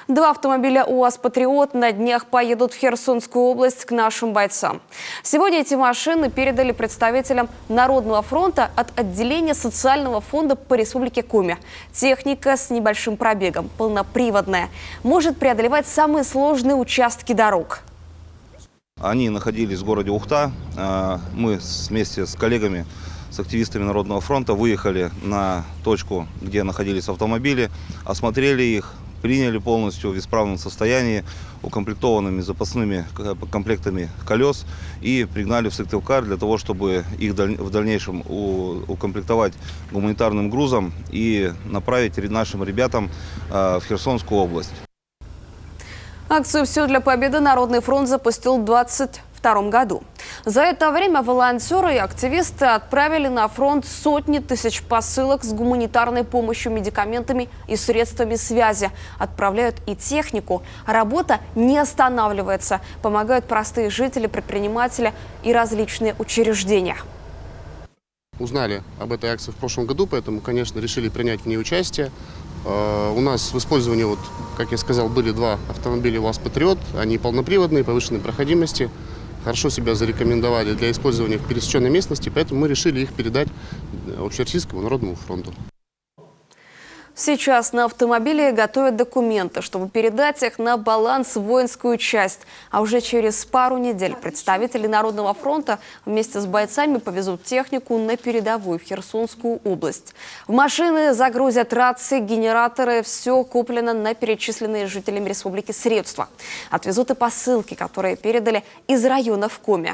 Два автомобиля УАЗ «Патриот» на днях поедут в Херсонскую область к нашим бойцам. Сегодня эти машины передали представителям Народного фронта от отделения социального фонда по республике Коми. Техника с небольшим пробегом, полноприводная, может преодолевать самые сложные участки дорог. Они находились в городе Ухта. Мы вместе с коллегами, с активистами Народного фронта выехали на точку, где находились автомобили, осмотрели их, приняли полностью в исправном состоянии, укомплектованными запасными комплектами колес и пригнали в Сыктывкар для того, чтобы их в дальнейшем укомплектовать гуманитарным грузом и направить нашим ребятам в Херсонскую область. Акцию «Все для победы» Народный фронт запустил в 2022 году. За это время волонтеры и активисты отправили на фронт сотни тысяч посылок с гуманитарной помощью, медикаментами и средствами связи. Отправляют и технику. Работа не останавливается. Помогают простые жители, предприниматели и различные учреждения. Узнали об этой акции в прошлом году, поэтому, конечно, решили принять в ней участие. У нас в использовании, как я сказал, были два автомобиля УАЗ «Патриот». Они полноприводные, повышенной проходимости, хорошо себя зарекомендовали для использования в пересеченной местности, поэтому мы решили их передать Общероссийскому народному фронту. Сейчас на автомобиле готовят документы, чтобы передать их на баланс в воинскую часть. А уже через пару недель представители Народного фронта вместе с бойцами повезут технику на передовую в Херсонскую область. В машины загрузят рации, генераторы. Все куплено на перечисленные жителями республики средства. Отвезут и посылки, которые передали из районов Коми.